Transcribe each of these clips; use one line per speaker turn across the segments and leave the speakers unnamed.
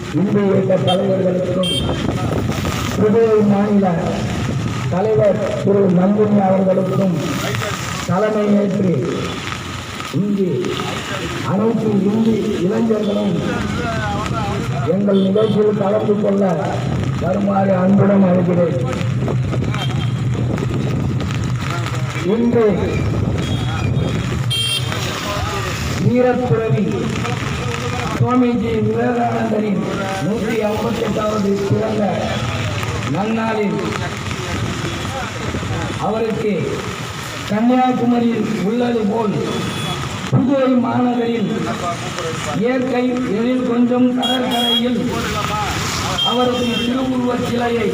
இந்திய இயக்க தலைவர்களுக்கும் புதுவை மாநில தலைவர் திரு நந்தினி அவர்களுக்கும் தலைமை ஏற்று இங்கு அனைத்து இந்தி இளைஞர்களும் எங்கள் நிகழ்ச்சியில் கலந்து கொள்ள வருமாறு அன்புடன் அழைக்கிறேன். இன்று வீரத்துறவி சுவாமிஜி விவேகானந்தரின் 158வது பிறந்த நன்னாளில் அவருக்கு கன்னியாகுமரியில் உள்ளது போல் புதுவை மாநகரில் இயற்கை எழில் கொஞ்சம் கடற்கரையில் அவரது திருவுருவச் சிலையை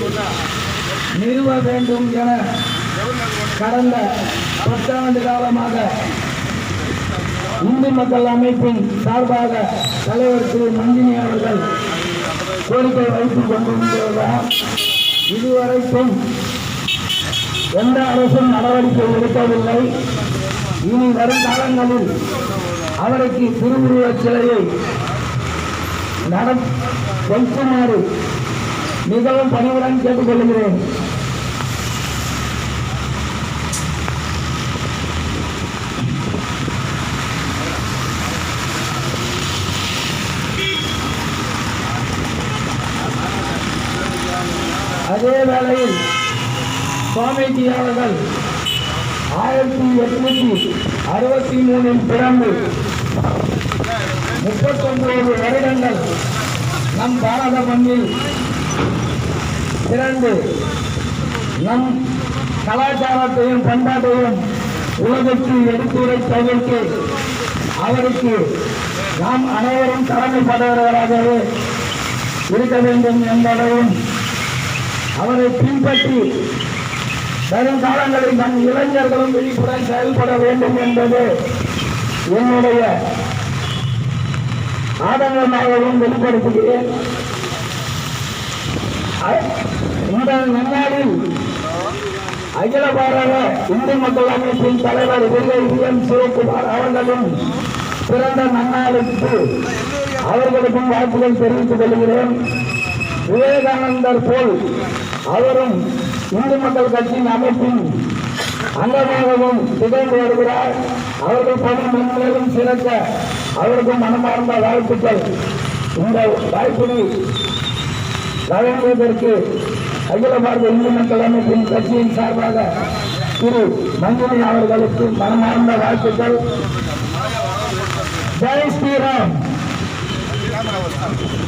நிறுவ வேண்டும் என கடந்த 10 ஆண்டு காலமாக இந்து மக்கள் அமைப்பின் சார்பாக தலைவர் திரு நந்தினி அவர்கள் கோரிக்கை வைத்துக் கொண்டிருக்கிறார். இதுவரைக்கும் எந்த அரசும் நடவடிக்கை எடுக்கவில்லை. இனி வரும் காலங்களில் அவருக்கு திருவுருவச் சிலையை வைக்குமாறு மிகவும் பணிவுடன் கேட்டுக்கொள்கிறேன். அதே வேளையில் சுவாமிஜி அவர்கள் 1863 பிறந்து 39 வருடங்கள் நம் பாரத மண்ணில் பிறந்து நம் கலாச்சாரத்தையும் பண்பாட்டையும் உலகத்தில் எடுத்துரைப்பதற்கு அவருக்கு நாம் அனைவரும் கடமைப்பட்டவர்களாகவே இருக்க வேண்டும் என்பதையும் அவரை பின்பற்றி வரும் காலங்களில் நம் இளைஞர்களும் விழிப்புடன் செயல்பட வேண்டும் என்பது என்னுடைய ஆதங்கமாகவும் வெளிப்படுத்துகிறேன். இந்த நன்னாளில் அகில பாரத இந்து மக்கள் அமைப்பின் தலைவர் விஜய் சிவகுமார் அவர்களும் பிறந்த நன்னாளுக்கு அவர்களுக்கும் வாழ்த்துக்கள் தெரிவித்துக் கொள்கிறேன். விவேகானந்தர் போல் அவரும் இந்து மக்கள் கட்சியின் அமைப்பின் அங்கமாகவும் திகழ்ந்து வருகிறார். அவர்கள் பணி மென்மேலும் சிறக்க அவருக்கும் மனமார்ந்த வாழ்த்துக்கள். இந்த வாய்ப்பினை வழங்குவதற்கு அகில பாரத இந்து மக்கள் அமைப்பின் கட்சியின் சார்பாக திரு நந்தினி அவர்களுக்கு மனமார்ந்த வாழ்த்துக்கள். ஜெய் ஸ்ரீராம்.